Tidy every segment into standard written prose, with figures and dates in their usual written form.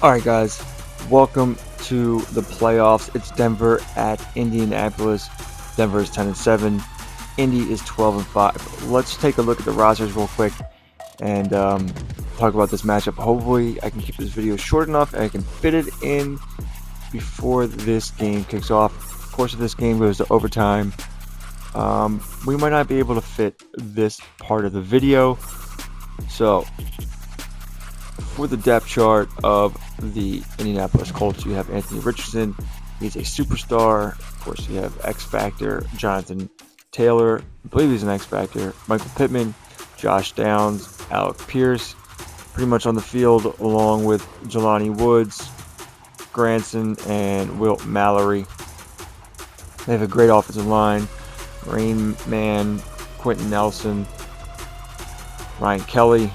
Alright guys, welcome to the playoffs. It's Denver at Indianapolis. Denver is 10-7. Indy is 12-5. Let's take a look at the rosters real quick and talk about this matchup. Hopefully I can keep this video short enough and I can fit it in before this game kicks off. Of course, if this game goes to overtime, we might not be able to fit this part of the video. So for the depth chart of the Indianapolis Colts, you have Anthony Richardson. He's a superstar. Of course, you have X Factor, Jonathon Taylor. I believe he's an X Factor. Michael Pittman, Josh Downs, Alec Pierce, pretty much on the field, along with Jelani Woods, Granson, and Wilt Mallory. They have a great offensive line. Rain Man, Quentin Nelson, Ryan Kelly,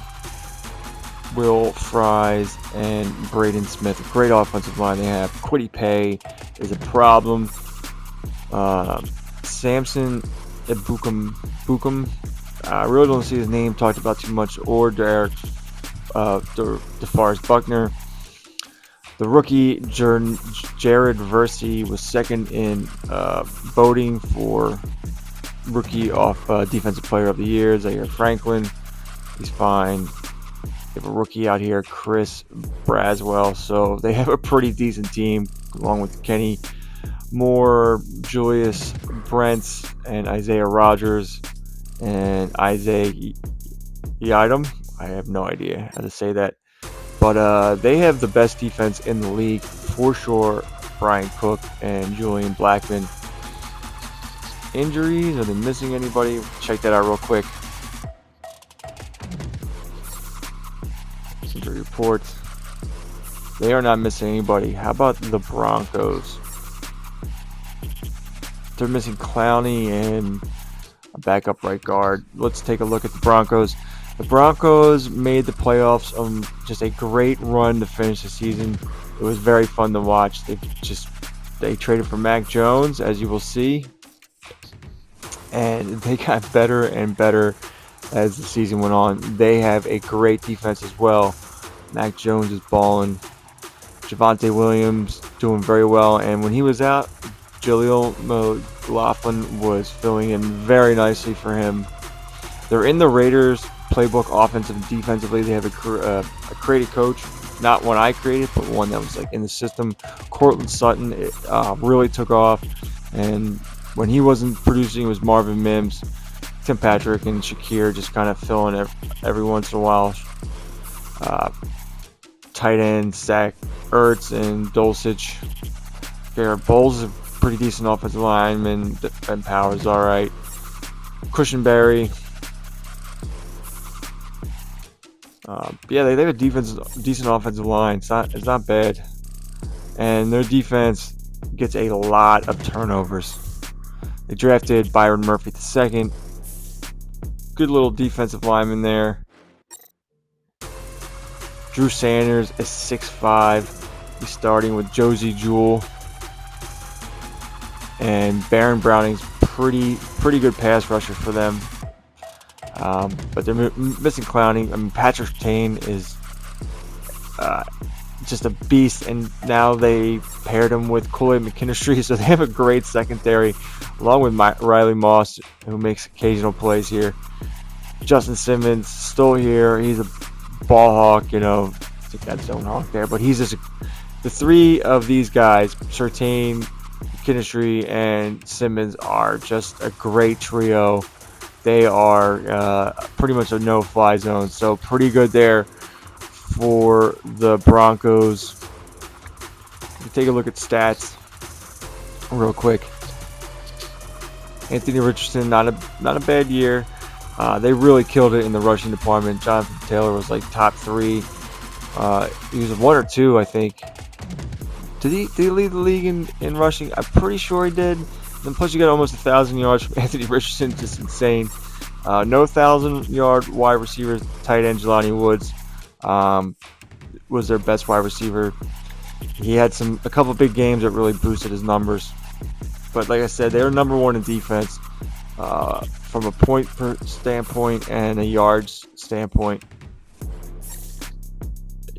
Will Fries, and Braden Smith. A great offensive line they have. Kwity Paye is a problem. Samson Bukum. I really don't see his name talked about too much. Or Derek DeForest Buckner. The rookie Jared Versey was second in voting for rookie off defensive player of the year. Zaire Franklin, he's fine. They have a rookie out here, Chris Braswell. So they have a pretty decent team, along with Kenny Moore, Julius Brents, and Isaiah Rogers, and Isaiah Yiadom. I have no idea how to say that. But they have the best defense in the league, for sure. Brian Cook and Julian Blackman. Injuries? Are they missing anybody? Check that out real quick. Injury reports. They are not missing anybody. How about the Broncos? They're missing Clowney and a backup right guard. Let's take a look at the Broncos. The Broncos made the playoffs on just a great run to finish the season. It was very fun to watch. They traded for Mac Jones, as you will see, and they got better and better as the season went on. They have a great defense as well. Mac Jones is balling. Javonte Williams doing very well, and when he was out, Jaleel McLaughlin was filling in very nicely for him. They're in the Raiders playbook, offensive and defensively. They have a created coach, not one I created, but one that was like in the system. Cortland Sutton, it really took off, and when he wasn't producing, it was Marvin Mims, Tim Patrick, and Shakir just kind of filling every once in a while. Tight end Zach Ertz and Dulcich. Garrett Bowles is a pretty decent offensive lineman. Ben Powers, all right. Cushionberry. Yeah, they have a decent offensive line. It's not bad, and their defense gets a lot of turnovers. They drafted Byron Murphy II. Good little defensive lineman there. Drew Sanders is 6'5". He's starting with Josie Jewell, and Baron Browning's pretty good pass rusher for them. But they're missing Clowney. I mean, Patrick Kane is just a beast, and now they paired him with Kool-Aid McKinstry, so they have a great secondary, along with Riley Moss, who makes occasional plays here. Justin Simmons still here. He's a ball hawk, I think that's zone hawk there, but he's just the three of these guys, Surtain, McKinstry, and Simmons, are just a great trio. They are pretty much a no-fly zone, so pretty good there for the Broncos. Take a look at stats real quick. Anthony Richardson, not a bad year. They really killed it in the rushing department. Jonathan Taylor was like top 3. He was 1 or 2, I think. Did he lead the league in rushing? I'm pretty sure he did. And plus, you got almost 1,000 yards from Anthony Richardson, just insane. No 1,000-yard wide receiver. Tight end Jelani Woods was their best wide receiver. He had a couple big games that really boosted his numbers. But like I said, they were number 1 in defense from a point per standpoint and a yards standpoint.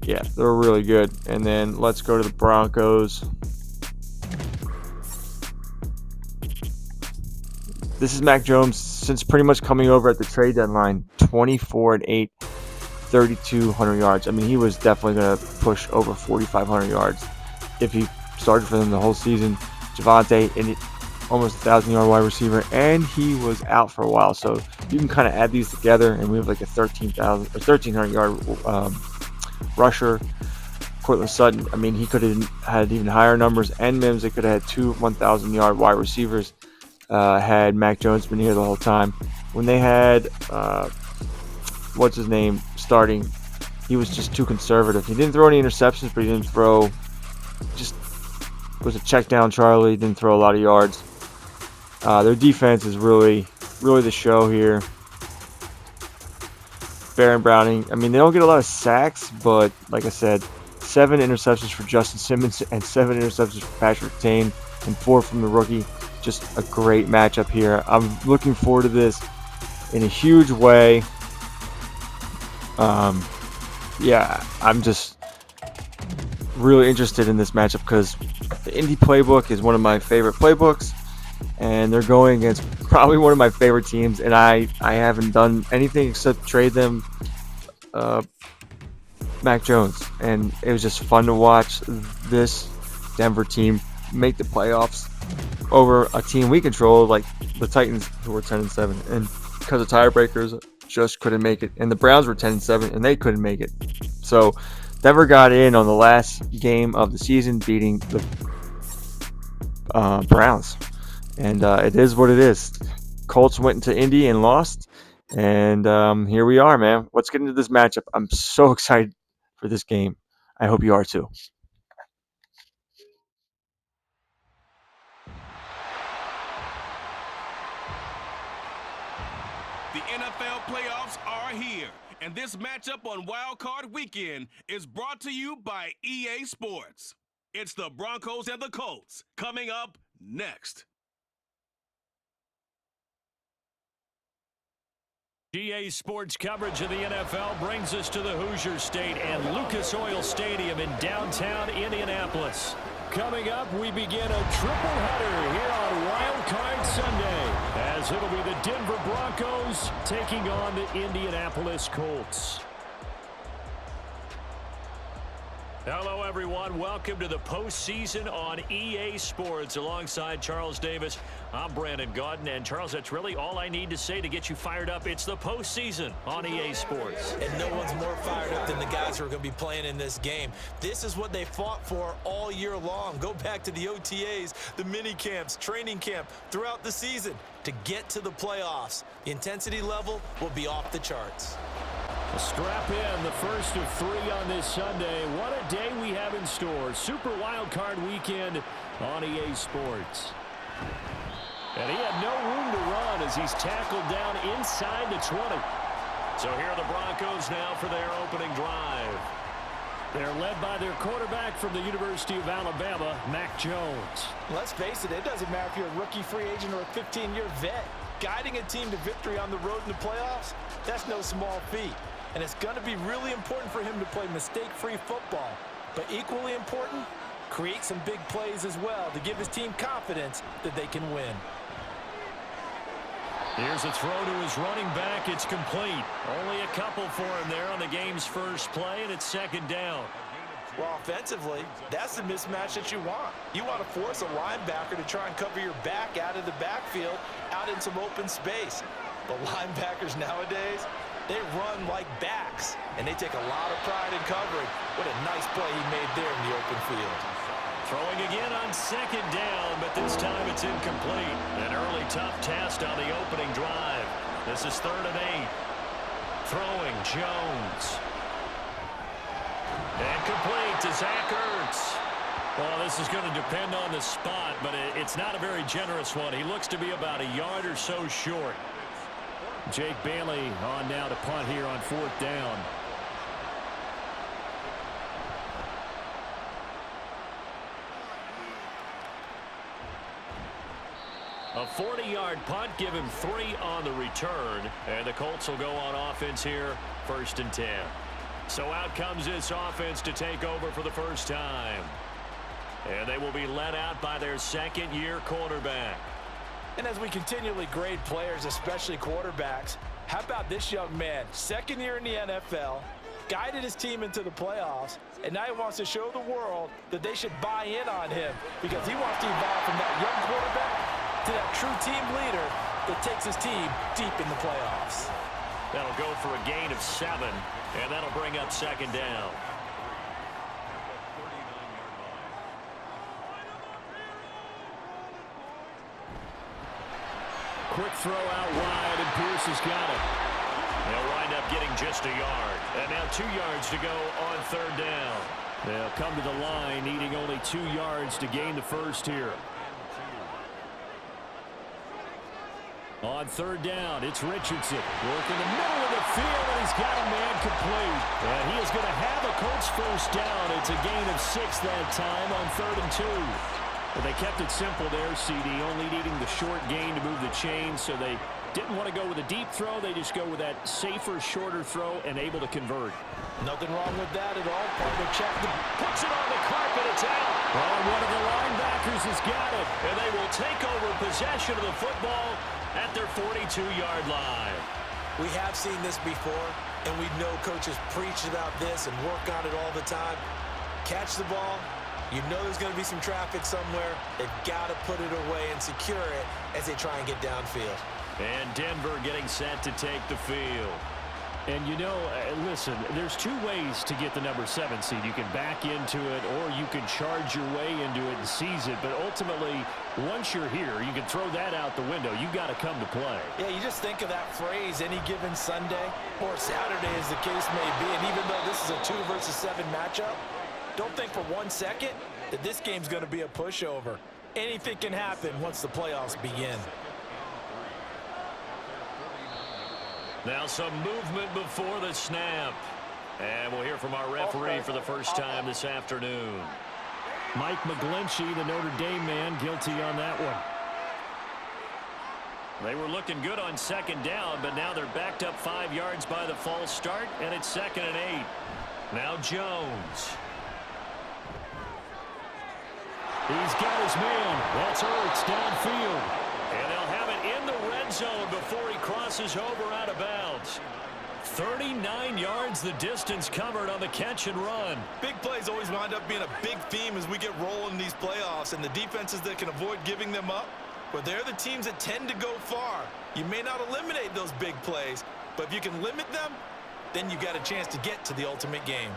Yeah, they're really good. And then let's go to the Broncos. This is Mac Jones since pretty much coming over at the trade deadline. 24-8, 3,200 yards. I mean, he was definitely going to push over 4,500 yards if he started for them the whole season. Javonte, almost 1,000-yard wide receiver, and he was out for a while. So you can kind of add these together, and we have like a 1,300-yard rusher. Cortland Sutton, I mean, he could have had even higher numbers. And Mims, they could have had 2 1,000-yard wide receivers. Had Mac Jones been here the whole time. When they had what's his name starting, he was just too conservative. He didn't throw any interceptions, but he didn't throw, just was a check down Charlie, didn't throw a lot of yards. Their defense is really the show here. Baron Browning, I mean, they don't get a lot of sacks, but like I said, 7 interceptions for Justin Simmons and 7 interceptions for Patrick Tane and 4 from the rookie. Just a great matchup here. I'm looking forward to this in a huge way. Yeah, I'm just really interested in this matchup because the Indy playbook is one of my favorite playbooks, and they're going against probably one of my favorite teams, and I haven't done anything except trade them Mac Jones, and it was just fun to watch this Denver team make the playoffs over a team we control, like the Titans, who were 10-7, and because of tiebreakers, just couldn't make it. And the Browns were 10-7, and they couldn't make it. So Denver got in on the last game of the season, beating the Browns, and it is what it is. Colts went into Indy and lost, and here we are, man. Let's get into this matchup. I'm so excited for this game. I hope you are too. The NFL playoffs are here, and this matchup on Wild Card Weekend is brought to you by EA Sports. It's the Broncos and the Colts coming up next. EA Sports coverage of the NFL brings us to the Hoosier State and Lucas Oil Stadium in downtown Indianapolis. Coming up, we begin a triple header here on Wild Card Sunday, as it'll be the Denver Broncos taking on the Indianapolis Colts. Hello, everyone. Welcome to the postseason on EA Sports. Alongside Charles Davis, I'm Brandon Gaudin. And, Charles, that's really all I need to say to get you fired up. It's the postseason on EA Sports. And no one's more fired up than the guys who are going to be playing in this game. This is what they fought for all year long. Go back to the OTAs, the mini camps, training camp, throughout the season to get to the playoffs. The intensity level will be off the charts. Strap in, the first of 3 on this Sunday. What a day we have in store. Super Wild Card Weekend on EA Sports. And he had no room to run as he's tackled down inside the 20. So here are the Broncos now for their opening drive. They're led by their quarterback from the University of Alabama, Mac Jones. Let's face it, it doesn't matter if you're a rookie free agent or a 15-year vet. Guiding a team to victory on the road in the playoffs, that's no small feat. And it's going to be really important for him to play mistake-free football. But equally important, create some big plays as well to give his team confidence that they can win. Here's a throw to his running back. It's complete. Only a couple for him there on the game's first play, and it's second down. Well, offensively, that's the mismatch that you want. You want to force a linebacker to try and cover your back out of the backfield, out in some open space. But linebackers nowadays, they run like backs, and they take a lot of pride in covering. What a nice play he made there in the open field. Throwing again on second down, but this time it's incomplete. An early tough test on the opening drive. This is 3rd and 8. Throwing Jones. And complete to Zach Ertz. Well, this is going to depend on the spot, but it's not a very generous one. He looks to be about a yard or so short. Jake Bailey on now to punt here on 4th down. A 40-yard punt, give him 3 on the return. And the Colts will go on offense here, 1st and 10. So out comes this offense to take over for the first time. And they will be led out by their second-year quarterback. And as we continually grade players, especially quarterbacks, how about this young man, second year in the NFL, guided his team into the playoffs, and now he wants to show the world that they should buy in on him because he wants to evolve from that young quarterback to that true team leader that takes his team deep in the playoffs. That'll go for a gain of 7, and that'll bring up second down. Quick throw out wide, and Pierce has got it. They'll wind up getting just a yard. And now 2 yards to go on third down. They'll come to the line needing only 2 yards to gain the first here. On third down, it's Richardson. Working the middle of the field, and he's got a man complete. And he is going to have a Colts first down. It's a gain of 6 that time on 3rd and 2. But they kept it simple there, CD, only needing the short gain to move the chains, so they didn't want to go with a deep throw. They just go with that safer, shorter throw and able to convert. Nothing wrong with that at all. Partner check. Puts it on the carpet. It's out. Oh, one of the linebackers has got it. And they will take over possession of the football at their 42-yard line. We have seen this before, and we know coaches preach about this and work on it all the time. Catch the ball. You know there's going to be some traffic somewhere. They've got to put it away and secure it as they try and get downfield. And Denver getting set to take the field. And you know, listen, there's 2 ways to get the number 7 seed. You can back into it or you can charge your way into it and seize it. But ultimately, once you're here, you can throw that out the window. You've got to come to play. Yeah, you just think of that phrase, any given Sunday or Saturday as the case may be. And even though this is a 2 versus 7 matchup, don't think for 1 second that this game's going to be a pushover. Anything can happen once the playoffs begin. Now some movement before the snap. And we'll hear from our referee for the first time this afternoon. Mike McGlinchey, the Notre Dame man, guilty on that one. They were looking good on second down, but now they're backed up 5 yards by the false start, and it's 2nd and 8. Now Jones. He's got his man. That's Ertz downfield. And they'll have it in the red zone before he crosses over out of bounds. 39 yards the distance covered on the catch and run. Big plays always wind up being a big theme as we get rolling in these playoffs, and the defenses that can avoid giving them up, but they're the teams that tend to go far. You may not eliminate those big plays, but if you can limit them, then you got a chance to get to the ultimate game.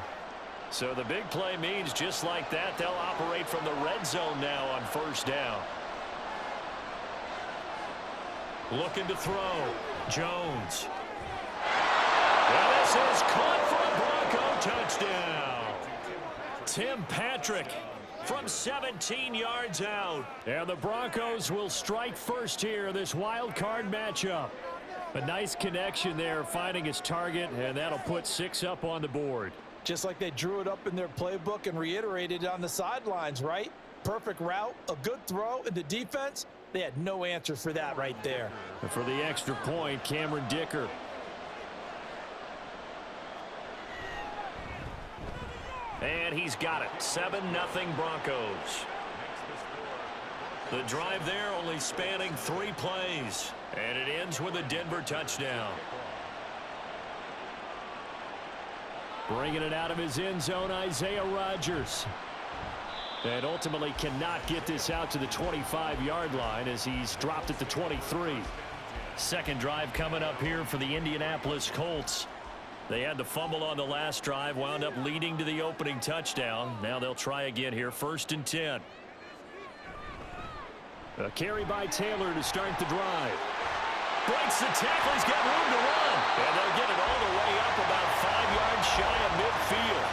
So the big play means just like that, they'll operate from the red zone now on first down. Looking to throw. Jones. And this is caught for a Bronco touchdown. Tim Patrick from 17 yards out. And the Broncos will strike first here, this wild card matchup. A nice connection there, finding his target, and that'll put 6 up on the board. Just like they drew it up in their playbook and reiterated it on the sidelines, right? Perfect route, a good throw, and the defense, they had no answer for that right there. And for the extra point, Cameron Dicker. And he's got it. 7-0 Broncos. The drive there only spanning 3 plays. And it ends with a Denver touchdown. Bringing it out of his end zone, Isaiah Rodgers. And ultimately cannot get this out to the 25-yard line as he's dropped at the 23. Second drive coming up here for the Indianapolis Colts. They had the fumble on the last drive, wound up leading to the opening touchdown. Now they'll try again here, 1st and 10. A carry by Taylor to start the drive. Breaks the tackle, he's got room to run. And they'll get it all the way up about 5 yards shy of midfield.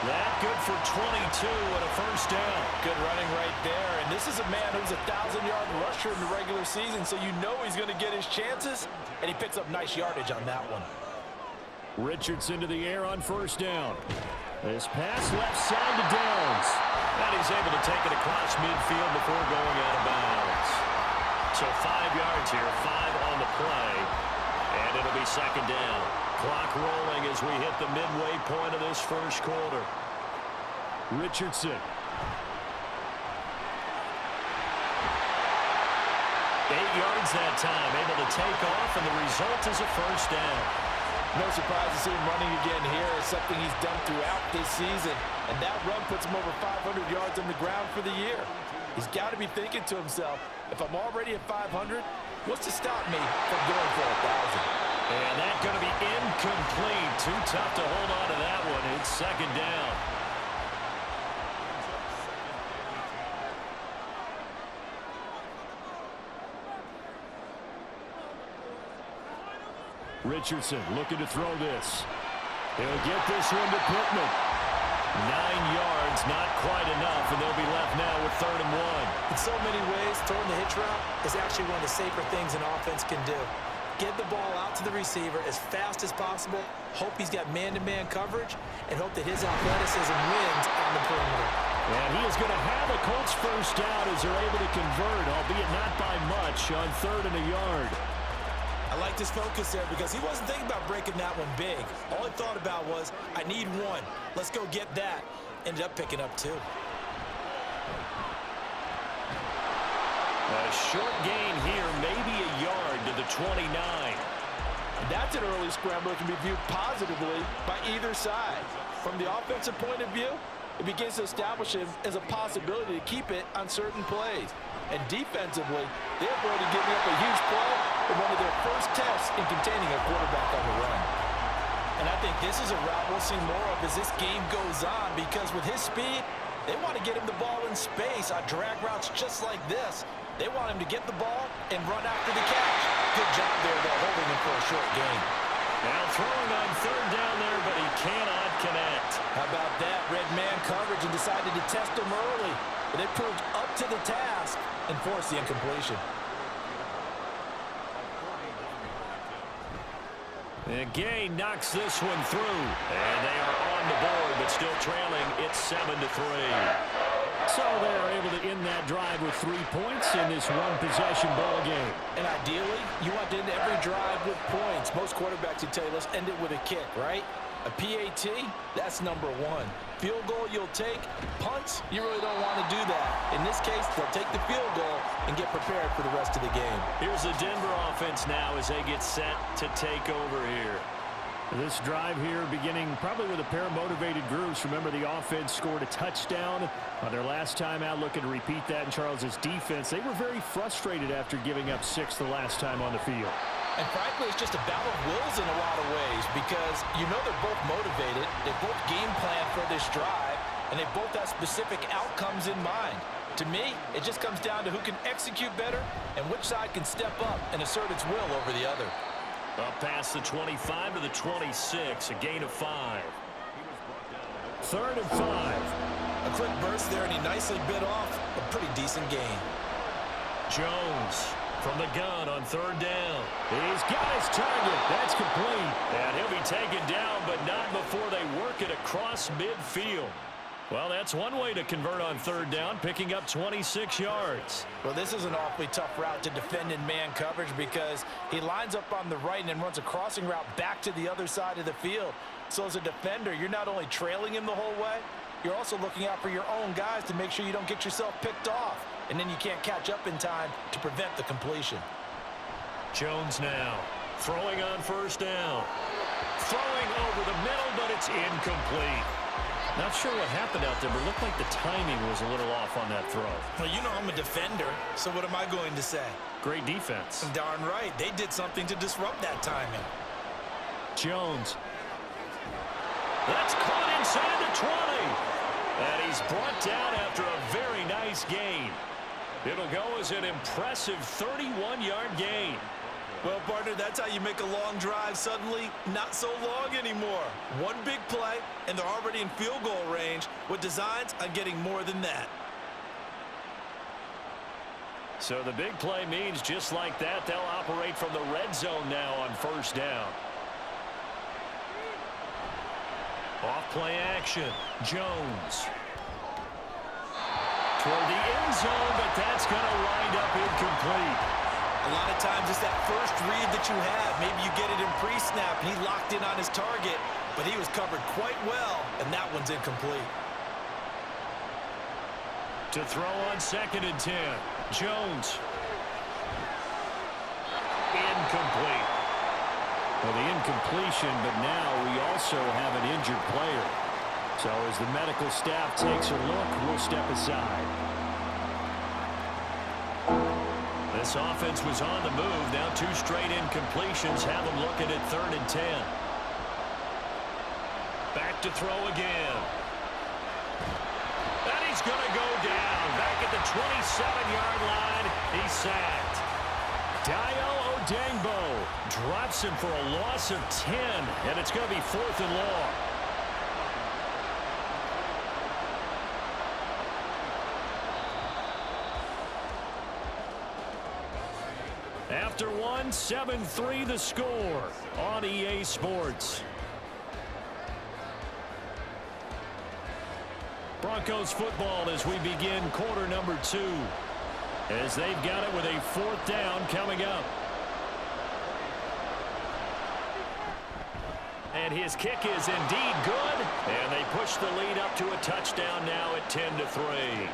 That good for 22 and a first down. Good running right there. And this is a man who's a 1,000-yard rusher in the regular season, so you know he's going to get his chances, and he picks up nice yardage on that one. Richardson to the air on first down. This pass left side to Downs. And he's able to take it across midfield before going out of bounds. So 5 yards here, 5 on the play, and it'll be second down. Clock rolling as we hit the midway point of this first quarter. Richardson. 8 yards that time, able to take off, and the result is a first down. No surprise to see him running again here. It's something he's done throughout this season, and that run puts him over 500 yards on the ground for the year. He's got to be thinking to himself, if I'm already at 500, what's to stop me from going for 1,000? And that's going to be incomplete. Too tough to hold on to that one. It's second down. Richardson looking to throw this. He'll get this one to Pittman. 9 yards, not quite enough, and they'll be left now with 3rd and 1. In so many ways, throwing the hitch route is actually one of the safer things an offense can do. Get the ball out to the receiver as fast as possible, hope he's got man-to-man coverage, and hope that his athleticism wins on the perimeter. And he is going to have a Colts first down as they're able to convert, albeit not by much, on 3rd and a yard. I like his focus there because he wasn't thinking about breaking that one big. All he thought about was, I need one. Let's go get that. Ended up picking up 2. A short gain here, maybe a yard to the 29. And that's an early scramble that can be viewed positively by either side. From the offensive point of view, it begins to establish him as a possibility to keep it on certain plays. And defensively, they're already giving up a huge play in one of their first tests in containing a quarterback on the run. And I think this is a route we'll see more of as this game goes on, because with his speed, they want to get him the ball in space on drag routes just like this. They want him to get the ball and run after the catch. Good job there, though, holding him for a short gain. Now throwing on 3rd down there, but he cannot connect. How about that? Red man coverage and decided to test him early. But they proved up to the task and forced the incompletion. And Gay knocks this one through. And they are on the board, but still trailing. It's 7-3. So they're able to end that drive with 3 points in this one-possession ball game. And ideally, you want to end every drive with points. Most quarterbacks would tell you, let's end it with a kick, right? A PAT, that's number 1. Field goal you'll take. Punts, you really don't want to do that. In this case, they'll take the field goal and get prepared for the rest of the game. Here's the Denver offense now as they get set to take over here. This drive here beginning probably with a pair of motivated groups. Remember, the offense scored a touchdown on their last time out, looking to repeat that in Charles's defense. They were very frustrated after giving up 6 the last time on the field. And frankly, it's just a battle of wills in a lot of ways, because you know they're both motivated, they both game plan for this drive, and they both have specific outcomes in mind. To me, it just comes down to who can execute better and which side can step up and assert its will over the other. Up past the 25 to the 26, a gain of 5. 3rd and 5. A quick burst there, and he nicely bit off a pretty decent gain. Jones from the gun on 3rd down. He's got his target. That's complete. And he'll be taken down, but not before they work it across midfield. Well, that's one way to convert on 3rd down, picking up 26 yards. Well, this is an awfully tough route to defend in man coverage, because he lines up on the right and then runs a crossing route back to the other side of the field. So as a defender, you're not only trailing him the whole way, you're also looking out for your own guys to make sure you don't get yourself picked off. And then you can't catch up in time to prevent the completion. Jones now throwing on 1st down. Throwing over the middle, but it's incomplete. Not sure what happened out there, but it looked like the timing was a little off on that throw. Well, you know I'm a defender, so what am I going to say? Great defense. Darn right. They did something to disrupt that timing. Jones. That's caught inside the 20. And he's brought down after a very nice gain. It'll go as an impressive 31-yard gain. Well, partner, that's how you make a long drive suddenly not so long anymore. One big play, and they're already in field goal range with designs on getting more than that. So the big play means just like that, they'll operate from the red zone now on 1st down. Off play action. Jones. Toward the end zone, but that's going to wind up incomplete. A lot of times it's that first read that you have. Maybe you get it in pre-snap, and he locked in on his target, but he was covered quite well, and that one's incomplete. To throw on 2nd and 10, Jones. Incomplete. Well, the incompletion, but now we also have an injured player. So as the medical staff takes a look, we'll step aside. This offense was on the move. Now 2 straight incompletions have them looking at 3rd and 10. Back to throw again. And he's going to go down. Back at the 27-yard line. He's sacked. Dio Odengbo drops him for a loss of 10, and it's going to be 4th and long. After one, 7-3 the score on EA Sports. Broncos football as we begin quarter number 2. As they've got it with a 4th down coming up. And his kick is indeed good. And they push the lead up to a touchdown now at 10-3.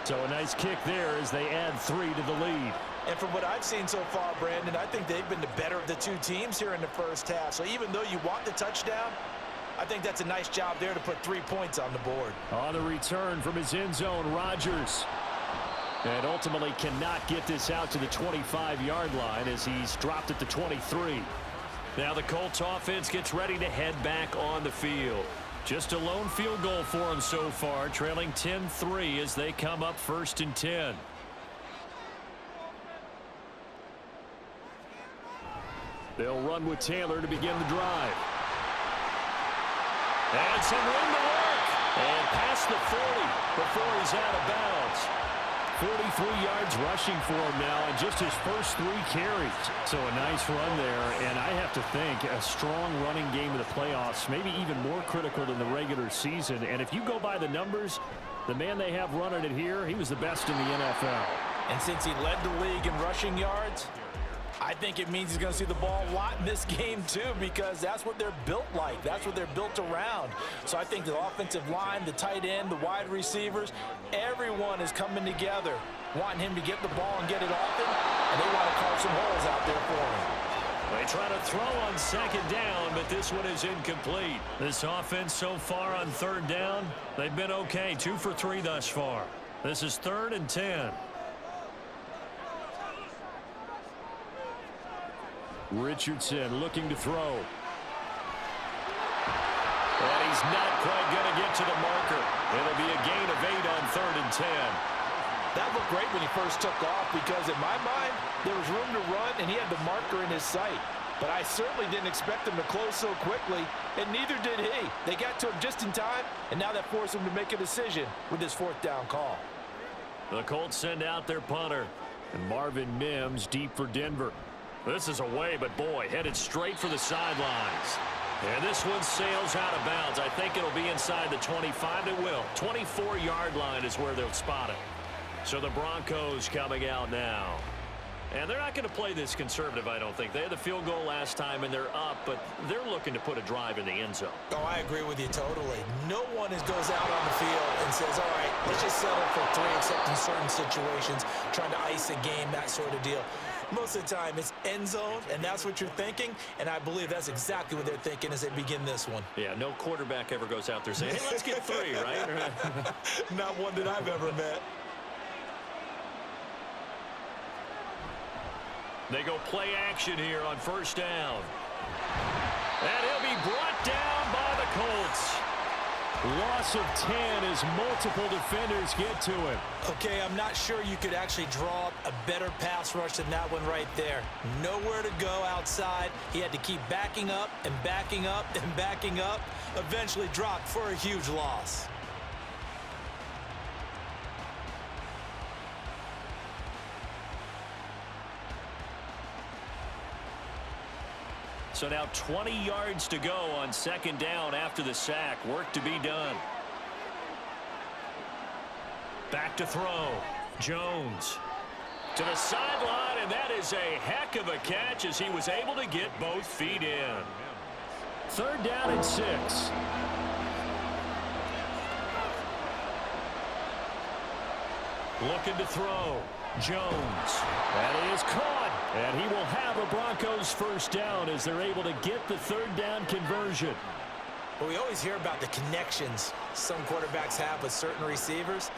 So a nice kick there as they add 3 to the lead. And from what I've seen so far, Brandon, I think they've been the better of the 2 teams here in the first half. So even though you want the touchdown, I think that's a nice job there to put 3 points on the board. On the return from his end zone, Rodgers. And ultimately cannot get this out to the 25-yard line as he's dropped at the 23. Now the Colts offense gets ready to head back on the field. Just a lone field goal for them so far, trailing 10-3 as they come up 1st and 10. They'll run with Taylor to begin the drive. And some room to work. And past the 40 before he's out of bounds. 43 yards rushing for him now in just his first 3 carries. So a nice run there, and I have to think a strong running game of the playoffs, maybe even more critical than the regular season. And if you go by the numbers, the man they have running it here, he was the best in the NFL. And since he led the league in rushing yards, I think it means he's going to see the ball a lot in this game, too, because that's what they're built like. That's what they're built around. So I think the offensive line, the tight end, the wide receivers, everyone is coming together, wanting him to get the ball and get it often, and they want to carve some holes out there for him. They try to throw on 2nd down, but this one is incomplete. This offense so far on 3rd down, they've been okay. 2 for 3 thus far. This is 3rd and 10. Richardson looking to throw. And he's not quite going to get to the marker. It'll be a gain of 8 on 3rd and 10. That looked great when he first took off because in my mind, there was room to run and he had the marker in his sight. But I certainly didn't expect him to close so quickly, and neither did he. They got to him just in time, and now that forced him to make a decision with his 4th down call. The Colts send out their punter, and Marvin Mims deep for Denver. This is away, but boy, headed straight for the sidelines. And this one sails out of bounds. I think it'll be inside the 25. It will. 24-yard line is where they'll spot it. So the Broncos coming out now. And they're not going to play this conservative, I don't think. They had the field goal last time, and they're up, but they're looking to put a drive in the end zone. Oh, I agree with you totally. No one goes out on the field and says, all right, let's just settle for 3, except in certain situations, trying to ice a game, that sort of deal. Most of the time, it's end zone, and that's what you're thinking, and I believe that's exactly what they're thinking as they begin this one. Yeah, no quarterback ever goes out there saying, hey, let's get 3, right? Not one that I've ever met. They go play action here on 1st down. And he'll be brought down by the Colts. Loss of 10 as multiple defenders get to him. Okay, I'm not sure you could actually draw up a better pass rush than that one right there. Nowhere to go outside. He had to keep backing up and backing up and backing up. Eventually dropped for a huge loss. So now 20 yards to go on 2nd down after the sack. Work to be done. Back to throw. Jones. To the sideline, and that is a heck of a catch as he was able to get both feet in. 3rd down and 6. Looking to throw. Jones. That is caught. And he will have a Broncos 1st down as they're able to get the 3rd down conversion. Well, we always hear about the connections some quarterbacks have with certain receivers.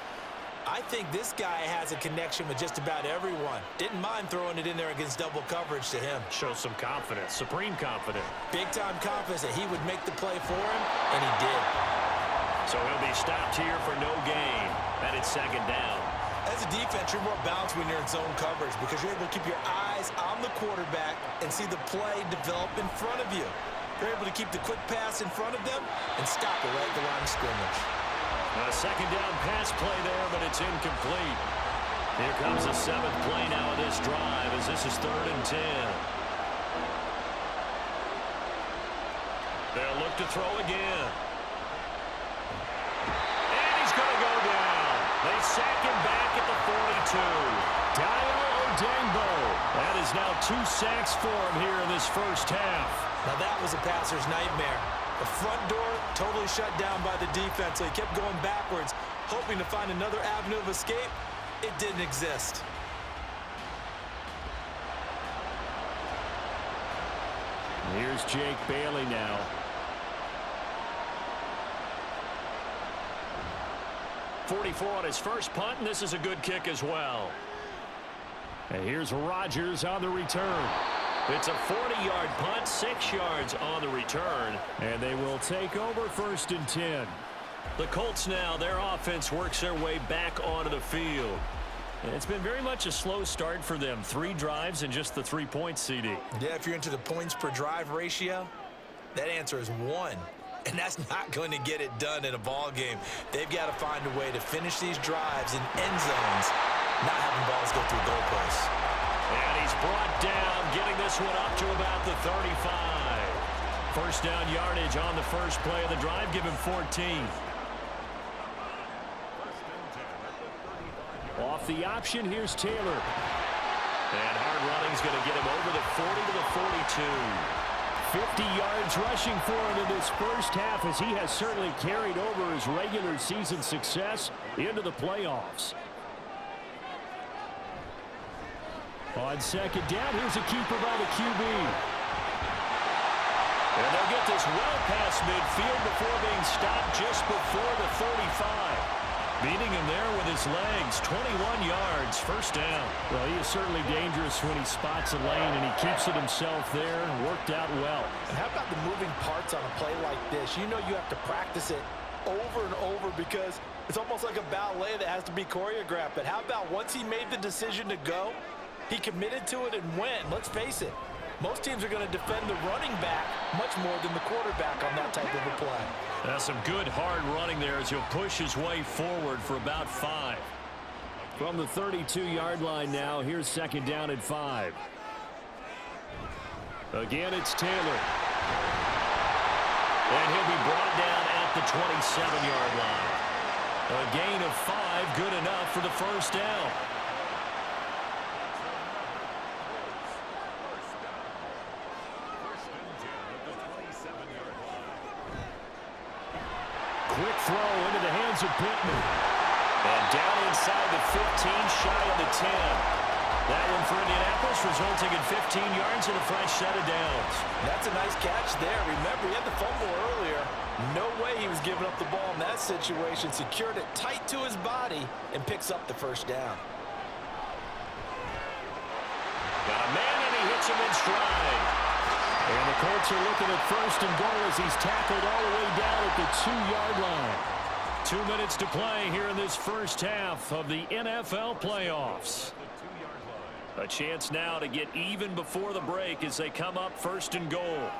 I think this guy has a connection with just about everyone. Didn't mind throwing it in there against double coverage to him. Shows some confidence, supreme confidence. Big-time confidence that he would make the play for him, and he did. So he'll be stopped here for no gain. And it's 2nd down. As a defense, you're more balanced when you're in zone coverage because you're able to keep your eyes on the quarterback and see the play develop in front of you. You're able to keep the quick pass in front of them and stop it right at the line of scrimmage. A 2nd down pass play there, but it's incomplete. Here comes the 7th play now of this drive as this is 3rd and 10. They'll look to throw again. And he's going to go down. They sack him back at the 42. Dio Odengbo. That is now 2 sacks for him here in this 1st half. Now that was a passer's nightmare. The front door totally shut down by the defense, so he kept going backwards, hoping to find another avenue of escape. It didn't exist. Here's Jake Bailey now. .44 on his first punt, and this is a good kick as well. And here's Rodgers on the return. It's a 40-yard punt, 6 yards on the return, and they will take over 1st and 10. The Colts now, their offense works their way back onto the field. And it's been very much a slow start for them. 3 drives and just the 3 points, CD. Yeah, if you're into the points per drive ratio, that answer is 1. And that's not going to get it done in a ball game. They've got to find a way to finish these drives in end zones, not having balls go through goalposts. And he's brought down, getting this one up to about the 35. 1st down yardage on the first play of the drive, give him 14. Off the option, here's Taylor. And hard running's going to get him over the 40 to the 42. 50 yards rushing for him in this 1st half as he has certainly carried over his regular season success into the playoffs. On 2nd down, here's a keeper by the QB. And they'll get this well past midfield before being stopped just before the 35. Beating him there with his legs, 21 yards, 1st down. Well, he is certainly dangerous when he spots a lane, and he keeps it himself there. Worked out well. And how about the moving parts on a play like this? You know you have to practice it over and over because it's almost like a ballet that has to be choreographed. But how about once he made the decision to go, he committed to it and went. Let's face it, most teams are going to defend the running back much more than the quarterback on that type of a play. That's some good hard running there as he'll push his way forward for about 5. From the 32-yard line now, here's 2nd down and 5. Again, it's Taylor. And he'll be brought down at the 27-yard line. A gain of 5, good enough for the 1st down. Quick throw into the hands of Pittman. And down inside the 15, shy of the 10. That one for Indianapolis, resulting in 15 yards and a fresh set of downs. That's a nice catch there. Remember, he had the fumble earlier. No way he was giving up the ball in that situation. Secured it tight to his body and picks up the 1st down. Got a man, and he hits him in stride. And the Colts are looking at 1st and goal as he's tackled all the way down at the 2-yard line. 2 minutes to play here in this 1st half of the NFL playoffs. A chance now to get even before the break as they come up 1st and goal.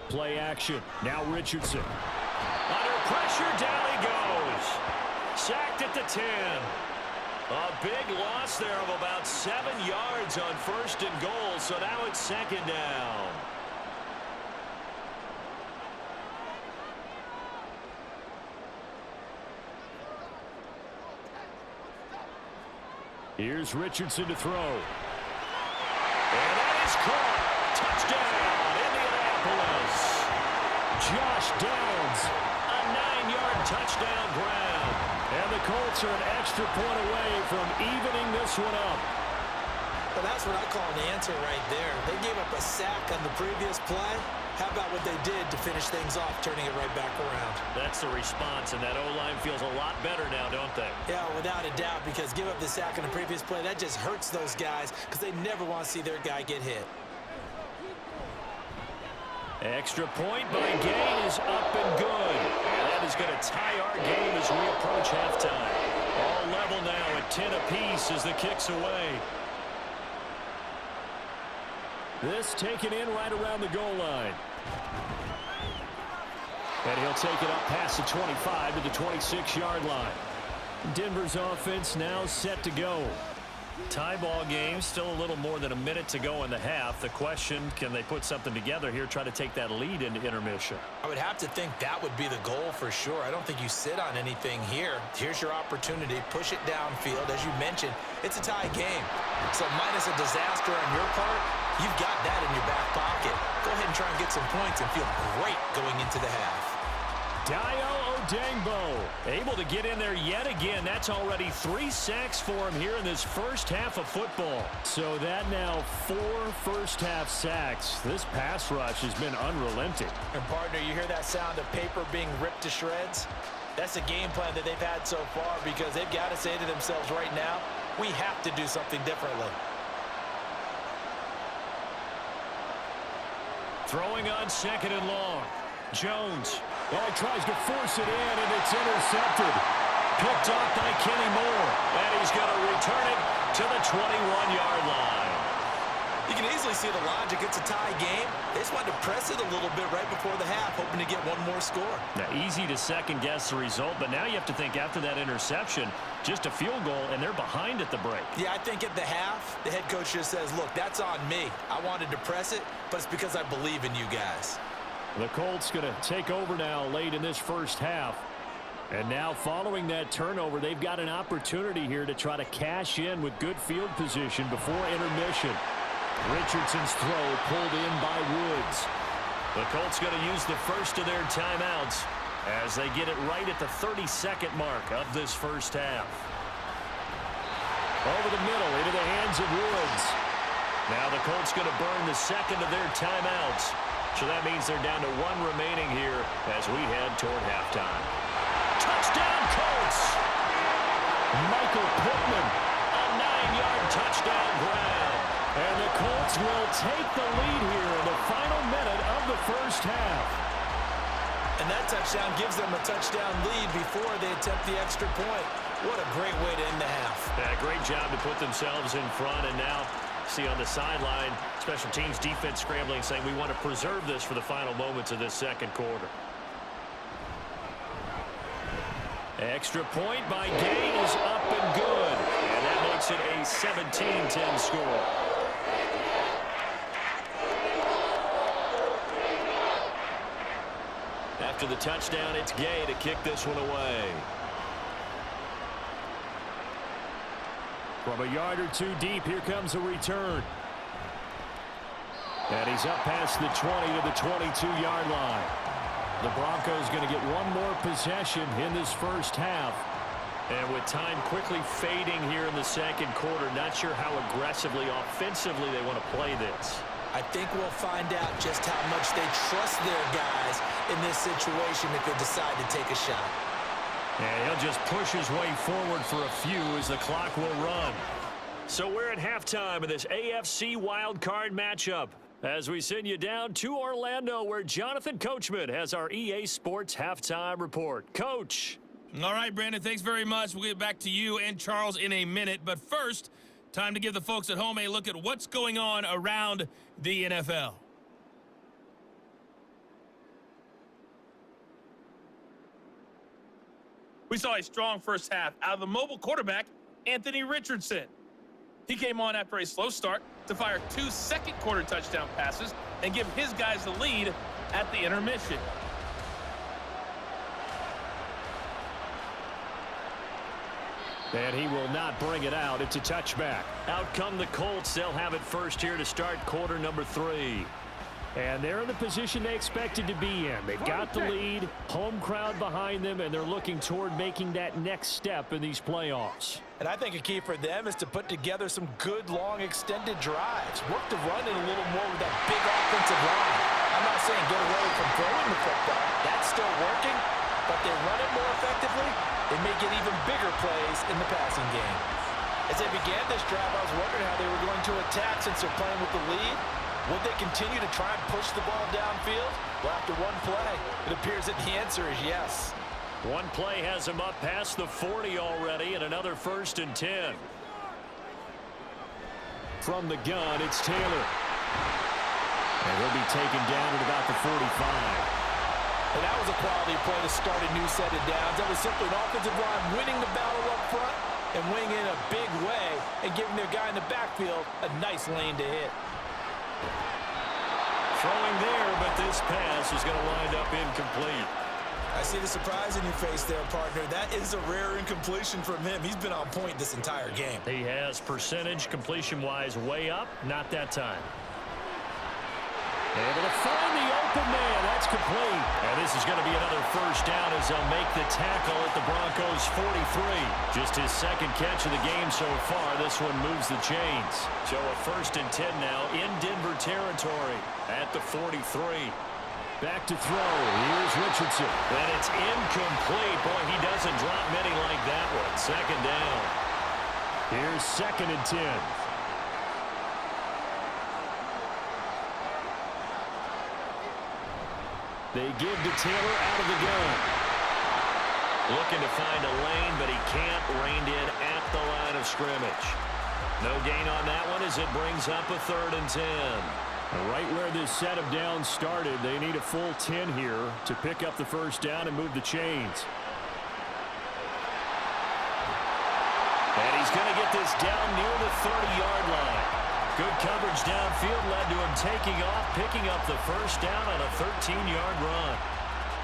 Play action. Now Richardson. Under pressure, down he goes. Sacked at the 10. A big loss there of about 7 yards on 1st and goal, so now it's 2nd down. Here's Richardson to throw. And that is caught. Touchdown, Indianapolis. Josh Downs, a 9-yard touchdown grab. And the Colts are an extra point away from evening this one up. Well, that's what I call an answer right there. They gave up a sack on the previous play. How about what they did to finish things off, turning it right back around? That's the response, and that O-line feels a lot better now, don't they? Yeah, without a doubt, because give up the sack on the previous play, that just hurts those guys because they never want to see their guy get hit. Extra point by Gay is up and good. And that is going to tie our game as we approach halftime. All level now at 10 apiece as the kick's away. This taken in right around the goal line. And he'll take it up past the 25 to the 26-yard line. Denver's offense now set to go. Tie ball game, still a little more than a minute to go in the half. The question, can they put something together here, try to take that lead into intermission? I would have to think that would be the goal for sure. I don't think you sit on anything here. Here's your opportunity. Push it downfield. As you mentioned, it's a tie game. So minus a disaster on your part, you've got that in your back pocket. Go ahead and try and get some points and feel great going into the half. Dayo Odeyingbo able to get in there yet again. That's already 3 sacks for him here in this first half of football. So that now 4 first-half sacks. This pass rush has been unrelenting. And, partner, you hear that sound of paper being ripped to shreds? That's a game plan that they've had so far because they've got to say to themselves right now, we have to do something differently. Throwing on 2nd and long. Jones. Oh, he tries to force it in, and it's intercepted. Picked off by Kenny Moore. And he's going to return it to the 21-yard line. You can easily see the logic. It's a tie game. They just wanted to press it a little bit right before the half, hoping to get one more score. Now, easy to second-guess the result, but now you have to think after that interception, just a field goal, and they're behind at the break. Yeah, I think at the half, the head coach just says, look, that's on me. I wanted to press it, but it's because I believe in you guys. The Colts going to take over now late in this first half. And now following that turnover, they've got an opportunity here to try to cash in with good field position before intermission. Richardson's throw pulled in by Woods. The Colts going to use the first of their timeouts as they get it right at the 32nd mark of this first half. Over the middle into the hands of Woods. Now the Colts going to burn the second of their timeouts. So that means they're down to 1 remaining here as we head toward halftime. Touchdown, Colts! Michael Pittman, a 9-yard touchdown grab. And the Colts will take the lead here in the final minute of the first half. And that touchdown gives them a touchdown lead before they attempt the extra point. What a great way to end the half. Yeah, great job to put themselves in front, and now see on the sideline, special teams defense scrambling, saying we want to preserve this for the final moments of this second quarter. Extra point by Gay is up and good. And that makes it a 17-10 score. After the touchdown, it's Gay to kick this one away. From a yard or two deep, here comes a return. And he's up past the 20 to the 22-yard line. The Broncos going to get one more possession in this first half. And with time quickly fading here in the second quarter, not sure how aggressively, offensively they want to play this. I think we'll find out just how much they trust their guys in this situation if they decide to take a shot. And he'll just push his way forward for a few as the clock will run. So we're at halftime of this AFC wildcard matchup as we send you down to Orlando where Jonathon Coachman has our EA Sports halftime report. Coach. All right, Brandon, thanks very much. We'll get back to you and Charles in a minute. But first, time to give the folks at home a look at what's going on around the NFL. We saw a strong first half out of the mobile quarterback, Anthony Richardson. He came on after a slow start to fire 2 second-quarter touchdown passes and give his guys the lead at the intermission. And he will not bring it out. It's a touchback. Out come the Colts. They'll have it first here to start quarter number 3. And they're in the position they expected to be in. They've got the lead, home crowd behind them, and they're looking toward making that next step in these playoffs. And I think a key for them is to put together some good, long, extended drives. Work the run in a little more with that big offensive line. I'm not saying get away from throwing the football. That's still working, but they run it more effectively. They may get even bigger plays in the passing game. As they began this drive, I was wondering how they were going to attack since they're playing with the lead. Would they continue to try and push the ball downfield? Well, after one play, it appears that the answer is yes. One play has him up past the 40 already, and another 1st and 10. From the gun, it's Taylor. And he'll be taken down at about the 45. And that was a quality play to start a new set of downs. That was simply an offensive line winning the battle up front and winning in a big way and giving their guy in the backfield a nice lane to hit. Throwing there, but this pass is going to wind up incomplete. I see the surprise in your face there, partner. That is a rare incompletion from him. He's been on point this entire game. He has percentage completion-wise way up. Not that time. Able to find the open man. That's complete. And this is going to be another 1st down as they'll make the tackle at the Broncos' 43. Just his 2nd catch of the game so far. This one moves the chains. So a 1st and 10 now in Denver territory at the 43. Back to throw. Here's Richardson. And it's incomplete. Boy, he doesn't drop many like that one. 2nd down. Here's 2nd and 10. They give to Taylor out of the gun. Looking to find a lane, but he can't. Reined in at the line of scrimmage. No gain on that one as it brings up a 3rd and 10. Right where this set of downs started, they need a full 10 here to pick up the 1st down and move the chains. And he's going to get this down near the 30-yard line. Good coverage downfield led to him taking off, picking up the 1st down on a 13-yard run.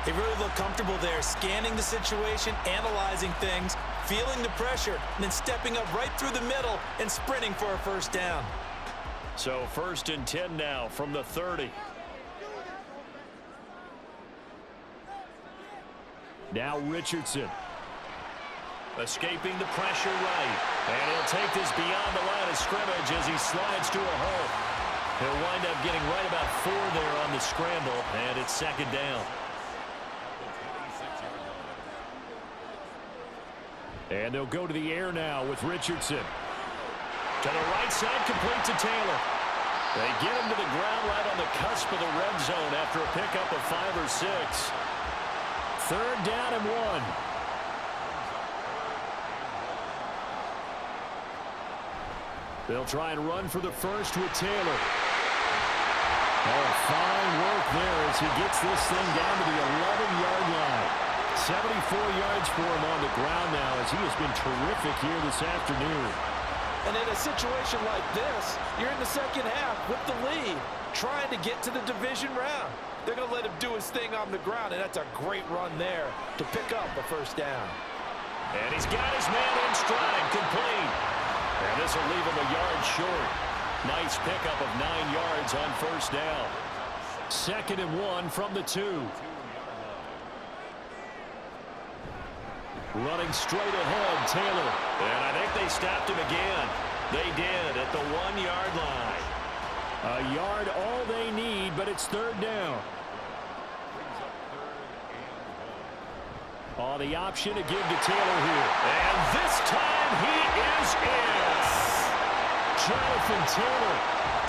They really look comfortable there, scanning the situation, analyzing things, feeling the pressure, and then stepping up right through the middle and sprinting for a 1st down. So 1st and 10 now from the 30. Now Richardson. Escaping the pressure right. And he'll take this beyond the line of scrimmage as he slides to a hole. He'll wind up getting right about 4 there on the scramble, and it's 2nd down. And they'll go to the air now with Richardson. To the right side, complete to Taylor. They get him to the ground right on the cusp of the red zone after a pickup of 5 or 6. 3rd down and 1. They'll try and run for the 1st with Taylor. Oh, fine work there as he gets this thing down to the 11-yard line. 74 yards for him on the ground now as he has been terrific here this afternoon. And in a situation like this, you're in the 2nd half with the lead, trying to get to the division round. They're going to let him do his thing on the ground, and that's a great run there to pick up the 1st down. And he's got his man in stride, complete. And this will leave him a yard short. Nice pickup of 9 yards on 1st down. 2nd and 1 from the 2. Running straight ahead, Taylor. And I think they stopped him again. They did at the 1-yard line. A yard all they need, but it's 3rd down. Oh, the option to give to Taylor here. And this time he is in. Jonathon Taylor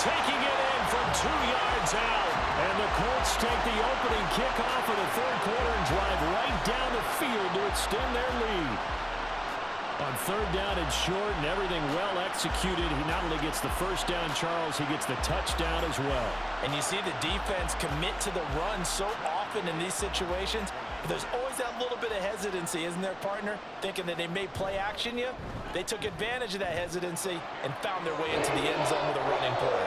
taking it in from 2 yards out. And the Colts take the opening kickoff of the 3rd quarter and drive right down the field to extend their lead. On 3rd down and short and everything well executed, he not only gets the 1st down, Charles, he gets the touchdown as well. And you see the defense commit to the run so often in these situations. But there's always that little bit of hesitancy, isn't there, partner? Thinking that they may play action you. They took advantage of that hesitancy and found their way into the end zone with a running play.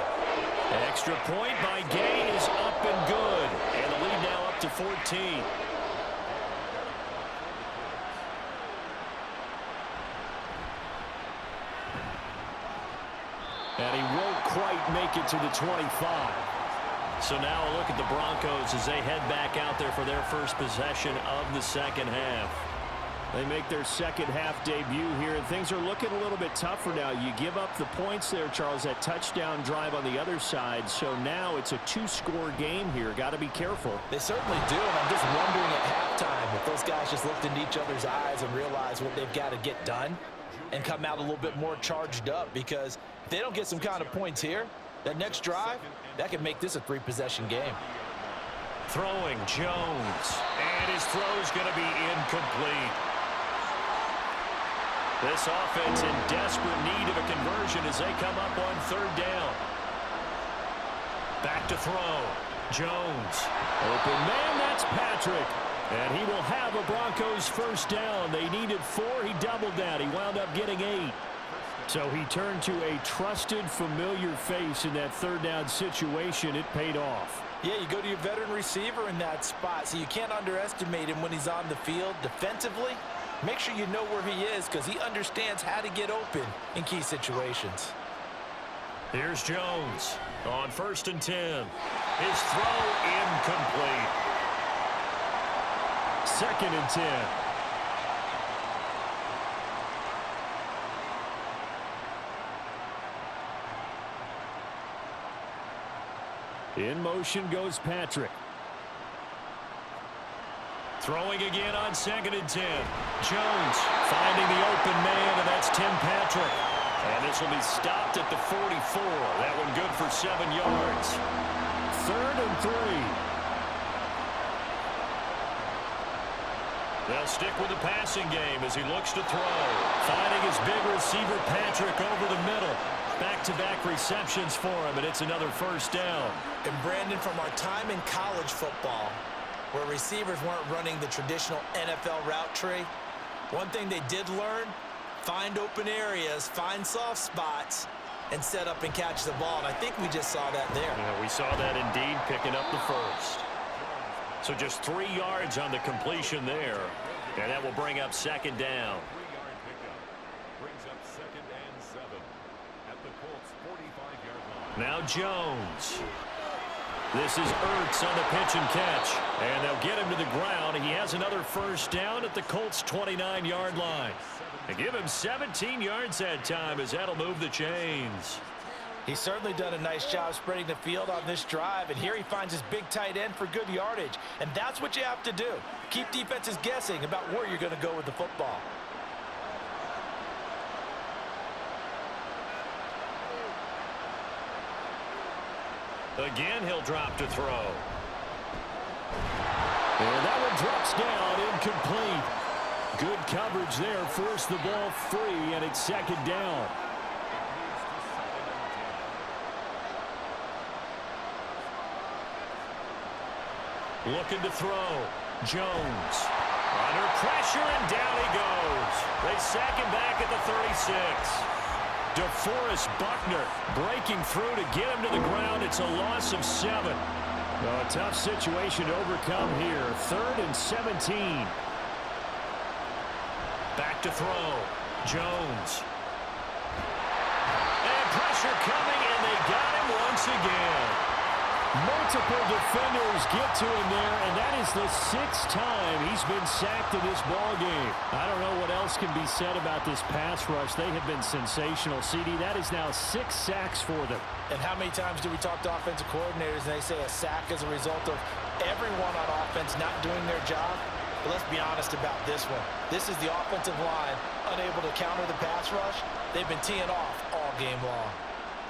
An extra point by Gay is up and good. And the lead now up to 14. And he won't quite make it to the 25. So now a look at the Broncos as they head back out there for their first possession of the second half. They make their second half debut here, and things are looking a little bit tougher now. You give up the points there, Charles, that touchdown drive on the other side. So now it's a two-score game here. Got to be careful. They certainly do, and I'm just wondering at halftime if those guys just looked into each other's eyes and realized what they've got to get done and come out a little bit more charged up, because if they don't get some kind of points here, that next drive, that could make this a three-possession game. Throwing Jones, and his throw's going to be incomplete. This offense in desperate need of a conversion as they come up on third down. Back to throw. Jones. Open man, that's Patrick. And he will have a Broncos first down. They needed 4. He doubled that. He wound up getting 8. So he turned to a trusted, familiar face in that third down situation. It paid off. Yeah, you go to your veteran receiver in that spot, so you can't underestimate him when he's on the field. Defensively, make sure you know where he is, because he understands how to get open in key situations. Here's Jones on 1st and 10. His throw incomplete. 2nd and 10. In motion goes Patrick. Throwing again on 2nd and 10. Jones finding the open man, and that's Tim Patrick. And this will be stopped at the 44. That one good for 7 yards. 3rd and 3. They'll stick with the passing game as he looks to throw. Finding his big receiver Patrick over the middle. Back-to-back receptions for him, and it's another first down. And Brandon, from our time in college football, where receivers weren't running the traditional NFL route tree, one thing they did learn: find open areas, find soft spots, and set up and catch the ball. And I think we just saw that there. Yeah, we saw that indeed, picking up the first. So just 3 yards on the completion there, and that will bring up 2nd down. Now Jones. This is Ertz on the pitch and catch. And they'll get him to the ground. He has another first down at the Colts' 29-yard line. They give him 17 yards that time as that'll move the chains. He's certainly done a nice job spreading the field on this drive. And here he finds his big tight end for good yardage. And that's what you have to do. Keep defenses guessing about where you're going to go with the football. Again, he'll drop to throw. And that one drops down, incomplete. Good coverage there, forced the ball free, and it's 2nd down. Looking to throw. Jones. Under pressure, and down he goes. They sack him back at the 36. DeForest Buckner breaking through to get him to the ground. It's a loss of 7. A tough situation to overcome here. 3rd and 17. Back to throw. Jones. And pressure coming, and they got him once again. Multiple defenders get to him there, and that is the 6th time he's been sacked in this ballgame. I don't know what else can be said about this pass rush. They have been sensational, CD. That is now 6 sacks for them. And how many times do we talk to offensive coordinators and they say a sack is a result of everyone on offense not doing their job? But let's be honest about this one. This is the offensive line unable to counter the pass rush. They've been teeing off all game long.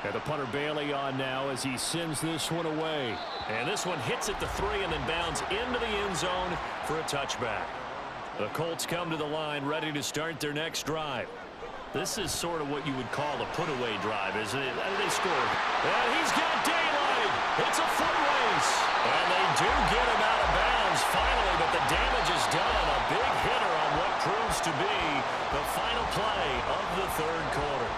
And the punter Bailey on now as he sends this one away. And this one hits at the 3 and then bounds into the end zone for a touchback. The Colts come to the line ready to start their next drive. This is sort of what you would call a put-away drive, isn't it? They scored. And he's got daylight. It's a foot race. And they do get him out of bounds finally, but the damage is done. A big hitter on what proves to be the final play of the 3rd quarter.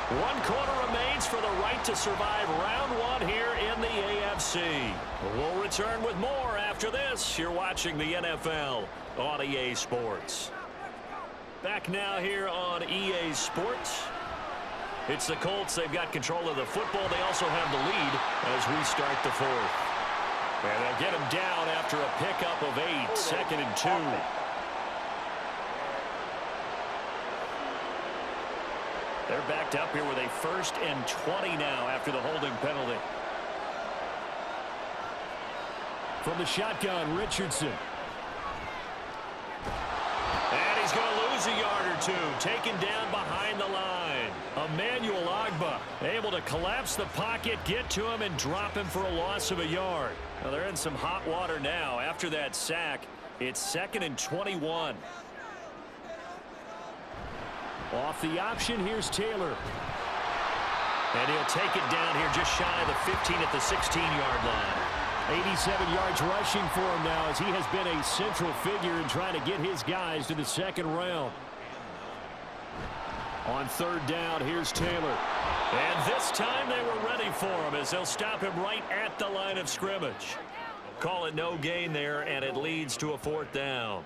1 quarter remains for the right to survive round 1 here in the AFC. We'll return with more after this. You're watching the NFL on EA Sports. Back now here on EA Sports. It's the Colts. They've got control of the football. They also have the lead as we start the fourth. And they'll get him down after a pickup of 8, 2nd and 2. They're backed up here with a 1st and 20 now after the holding penalty. From the shotgun, Richardson. And he's going to lose a yard or two, taken down behind the line. Emmanuel Ogbah able to collapse the pocket, get to him, and drop him for a loss of a yard. Well, they're in some hot water now. After that sack, it's 2nd and 21. Off the option, here's Taylor. And he'll take it down here just shy of the 15 at the 16-yard line. 87 yards rushing for him now as he has been a central figure in trying to get his guys to the 2nd round. On 3rd down, here's Taylor. And this time they were ready for him as they'll stop him right at the line of scrimmage. Call it no gain there, and it leads to a 4th down.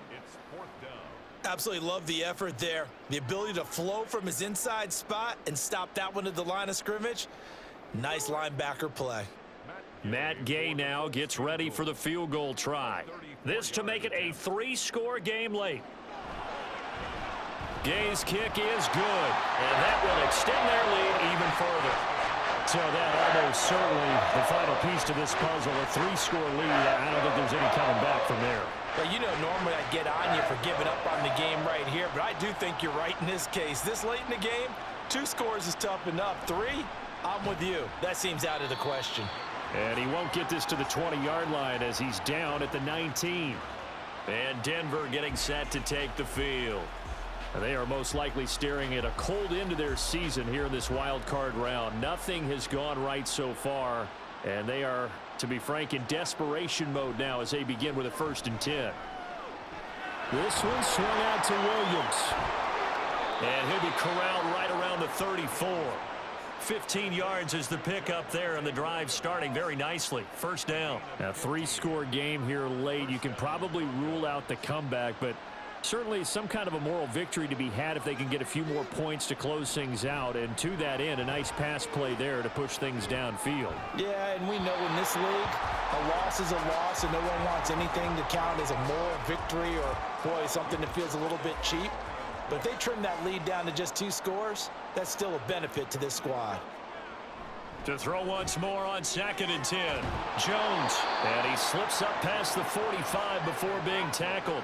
Absolutely love the effort there. The ability to flow from his inside spot and stop that one at the line of scrimmage. Nice linebacker play. Matt Gay now gets ready for the field goal try. This to make it a 3-score game late. Gay's kick is good, and that will extend their lead even further. So that almost certainly the final piece to this puzzle, a 3-score lead. I don't think there's any coming back from there. Well, you know, normally I get on you for giving up on the game right here, but I do think you're right in this case. This late in the game, 2 scores is tough enough. 3, I'm with you. That seems out of the question. And he won't get this to the 20-yard line as he's down at the 19. And Denver getting set to take the field. They are most likely staring at a cold end to their season here in this wild card round. Nothing has gone right so far, and they are, to be frank, in desperation mode now as they begin with a 1st and 10. This one swung out to Williams. And he'll be corralled right around the 34. 15 yards is the pickup there, and the drive starting very nicely. 1st down. A 3-score game here late. You can probably rule out the comeback, but certainly some kind of a moral victory to be had if they can get a few more points to close things out. And to that end, a nice pass play there to push things downfield. Yeah, and we know in this league, a loss is a loss, and no one wants anything to count as a moral victory or, boy, something that feels a little bit cheap. But if they trim that lead down to just 2 scores, that's still a benefit to this squad. To throw once more on 2nd and 10. Jones, and he slips up past the 45 before being tackled.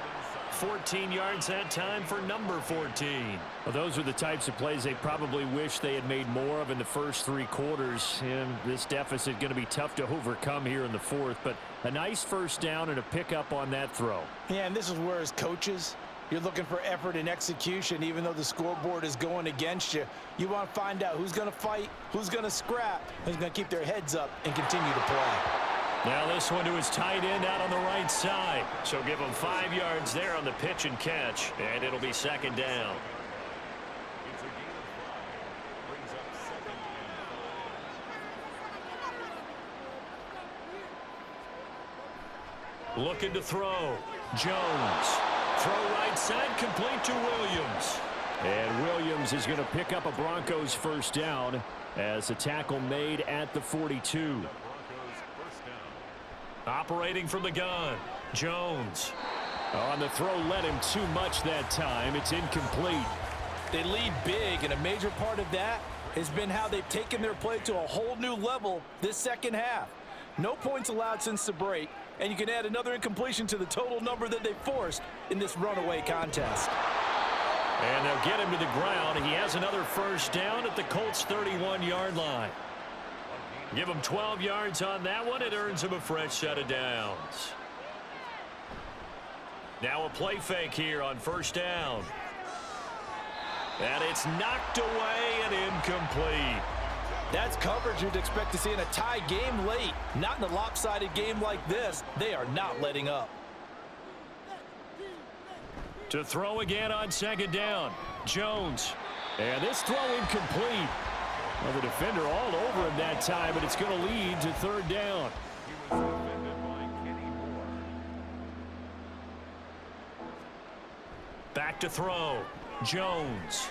14 yards that time for number 14. Well, those are the types of plays they probably wish they had made more of in the first 3 quarters. And this deficit going to be tough to overcome here in the 4th. But a nice 1st down and a pickup on that throw. Yeah, and this is where as coaches, you're looking for effort and execution. Even though the scoreboard is going against you, you want to find out who's going to fight, who's going to scrap, who's going to keep their heads up and continue to play. Now this one to his tight end out on the right side. So give him 5 yards there on the pitch and catch, and it'll be 2nd down. Looking to throw. Jones. Throw right side, complete to Williams. And Williams is going to pick up a Broncos 1st down as the tackle made at the 42. Operating from the gun, Jones. On the throw, led him too much that time. It's incomplete. They lead big, and a major part of that has been how they've taken their play to a whole new level this 2nd half. No points allowed since the break, and you can add another incompletion to the total number that they forced in this runaway contest. And they'll get him to the ground. He has another 1st down at the Colts' 31-yard line. Give him 12 yards on that one. It earns him a fresh set of downs. Now a play fake here on 1st down. And it's knocked away and incomplete. That's coverage you'd expect to see in a tie game late. Not in a lopsided game like this. They are not letting up. To throw again on 2nd down. Jones. And this throw incomplete. Well, the defender all over him that time, but it's going to lead to 3rd down. Back to throw. Jones.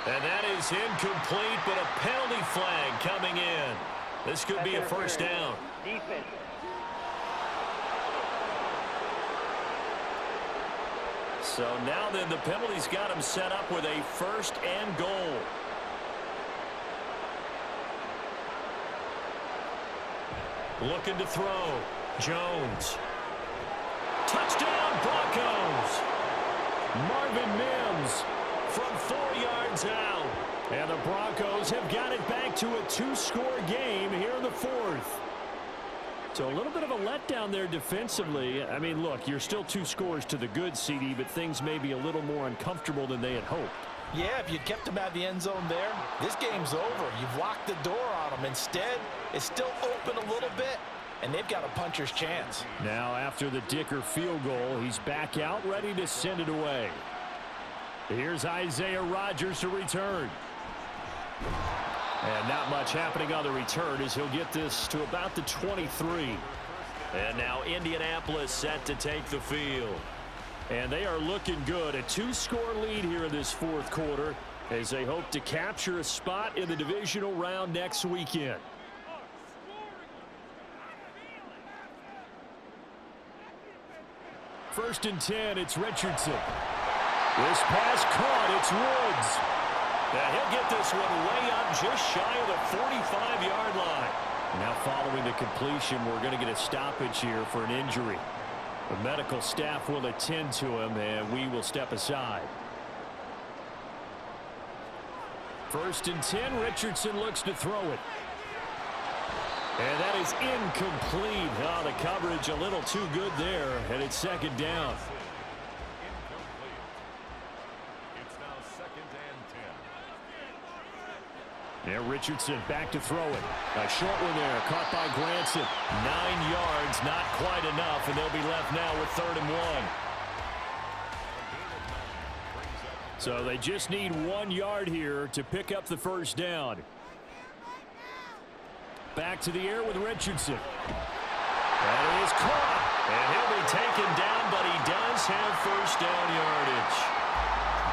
And that is incomplete, but a penalty flag coming in. This could be a first down. Defense. So now then the penalty's got him set up with a first and goal. Looking to throw. Jones. Touchdown Broncos. Marvin Mims from 4 yards out. And the Broncos have got it back to a 2-score game here in the fourth. So a little bit of a letdown there defensively. I mean, look, you're still 2 scores to the good, CD, but things may be a little more uncomfortable than they had hoped. Yeah, if you'd kept them at the end zone there, this game's over. You've locked the door on them. Instead, it's still open a little bit, and they've got a puncher's chance. Now, after the Dicker field goal, he's back out, ready to send it away. Here's Isaiah Rodgers to return. And not much happening on the return as he'll get this to about the 23. And now Indianapolis set to take the field. And they are looking good. A 2-score lead here in this fourth quarter as they hope to capture a spot in the divisional round next weekend. First and 10, it's Richardson. This pass caught, it's Woods. Now he'll get this one way up just shy of the 45-yard line. Now following the completion, we're going to get a stoppage here for an injury. The medical staff will attend to him, and we will step aside. First and 10, Richardson looks to throw it. And that is incomplete. Oh, the coverage a little too good there, and it's second down. Now Richardson back to throw it. A short one there, caught by Granson. 9 yards, not quite enough, and they'll be left now with 3rd and 1. So they just need 1 yard here to pick up the first down. Back to the air with Richardson. That is caught, and he'll be taken down, but he does have first down yardage.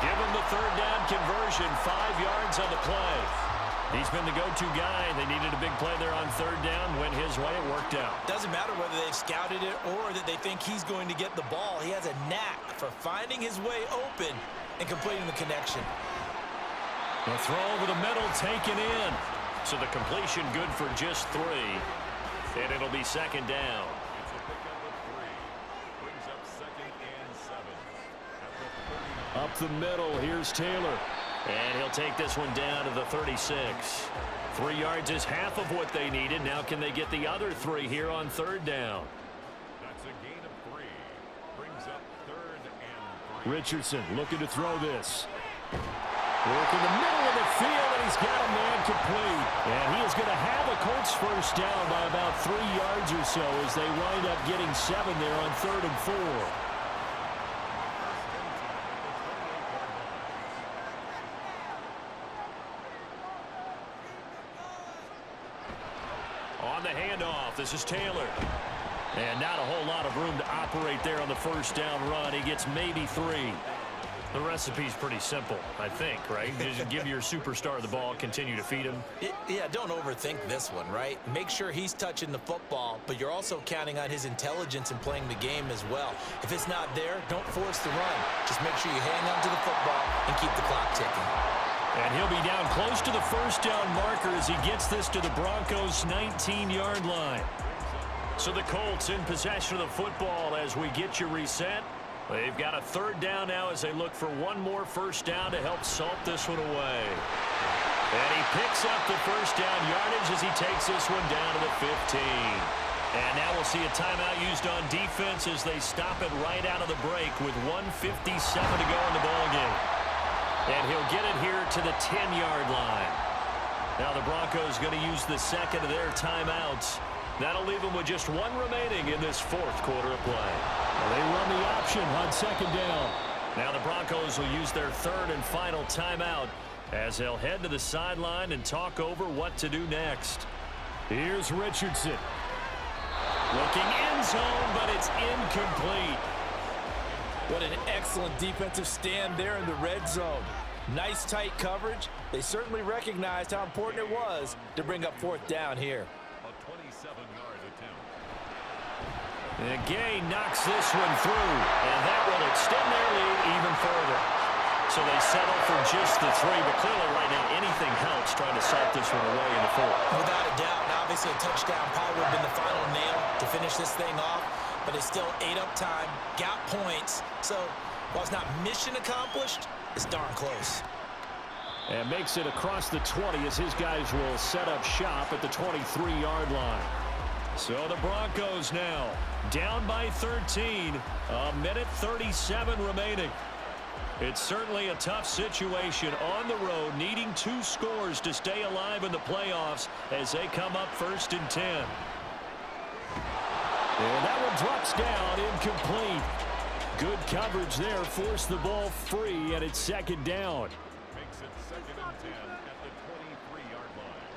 Give him the 3rd down conversion, 5 yards on the play. He's been the go-to guy. They needed a big play there on 3rd down. Went his way. It worked out. Doesn't matter whether they've scouted it or that they think he's going to get the ball. He has a knack for finding his way open and completing the connection. The throw over the middle taken in. So the completion good for just 3. And it'll be 2nd down. Up the middle. Here's Taylor. And he'll take this one down to the 36. 3 yards is half of what they needed. Now can they get the other 3 here on 3rd down? That's a gain of 3. Brings up 3rd and 3. Richardson looking to throw this. Work in the middle of the field, and he's got a man complete. And he is going to have a Colts first down by about 3 yards or so as they wind up getting 7 there on 3rd and 4. On the handoff, this is Taylor. And not a whole lot of room to operate there on the first down run. He gets maybe 3. The recipe's pretty simple, I think, right? Just give your superstar the ball, continue to feed him. Yeah, don't overthink this one, right? Make sure he's touching the football, but you're also counting on his intelligence in playing the game as well. If it's not there, don't force the run. Just make sure you hang on to the football and keep the clock ticking. And he'll be down close to the first down marker as he gets this to the Broncos' 19-yard line. So the Colts in possession of the football as we get you reset. They've got a 3rd down now as they look for one more first down to help salt this one away. And he picks up the first down yardage as he takes this one down to the 15. And now we'll see a timeout used on defense as they stop it right out of the break with 1:57 to go in the ballgame. And he'll get it here to the 10-yard line. Now the Broncos going to use the second of their timeouts. That'll leave them with just 1 remaining in this 4th quarter of play. They run the option on 2nd down. Now the Broncos will use their 3rd and final timeout as they'll head to the sideline and talk over what to do next. Here's Richardson. Looking end zone, but it's incomplete. What an excellent defensive stand there in the red zone. Nice tight coverage. They certainly recognized how important it was to bring up fourth down here. A 27-yard attempt. And Gay knocks this one through, and that will extend their lead even further. So they settle for just the 3, but clearly right now anything helps trying to salt this one away in the 4th. Without a doubt, and obviously a touchdown probably would have been the final nail to finish this thing off, but it's still ate up time, got points. So while it's not mission accomplished, it's darn close. And makes it across the 20 as his guys will set up shop at the 23-yard line. So the Broncos now down by 13, a minute 37 remaining. It's certainly a tough situation on the road, needing 2 scores to stay alive in the playoffs as they come up 1st and 10. And that one drops down, incomplete. Good coverage there, forced the ball free, and it's 2nd down. Makes it 2nd and 10 at the 23-yard line.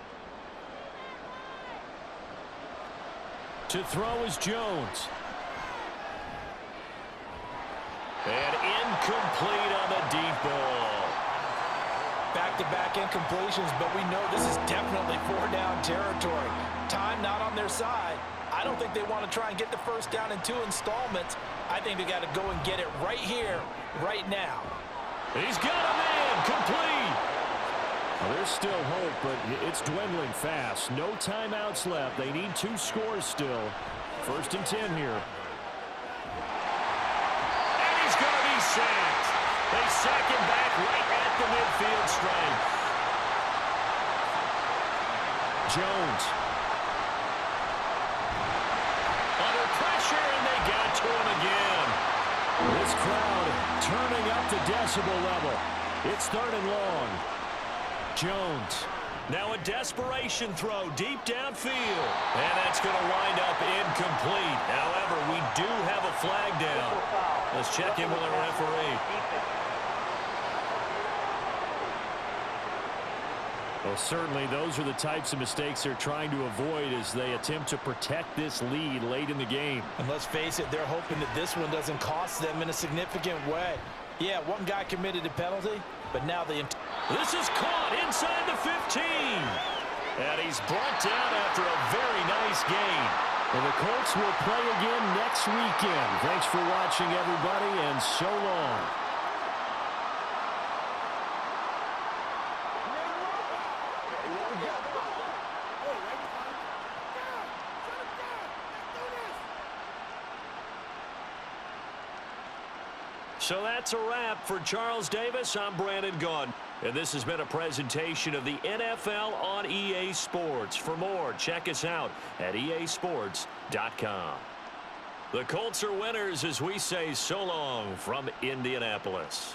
To throw is Jones. And incomplete on the deep ball. Back-to-back incompletions, but we know this is definitely 4-down territory. Time not on their side. I don't think they want to try and get the first down in 2 installments. I think they got to go and get it right here, right now. He's got a man, complete. Well, there's still hope, but it's dwindling fast. No timeouts left. They need 2 scores still. 1st and 10 here. And he's going to be sacked. They sack him back right at the midfield stripe. Jones. Under pressure, and they got to him again. This crowd turning up the decibel level. It's 3rd and long. Jones. Now a desperation throw deep downfield. And that's going to wind up incomplete. However, we do have a flag down. Let's check in with our referee. Well, certainly those are the types of mistakes they're trying to avoid as they attempt to protect this lead late in the game. And let's face it, they're hoping that this one doesn't cost them in a significant way. Yeah, one guy committed a penalty, but now the... This is caught inside the 15. And he's brought down after a very nice gain. And the Colts will play again next weekend. Thanks for watching, everybody, and so long. So that's a wrap for Charles Davis. I'm Brandon Gaudin. And this has been a presentation of the NFL on EA Sports. For more, check us out at easports.com. The Colts are winners as we say so long from Indianapolis.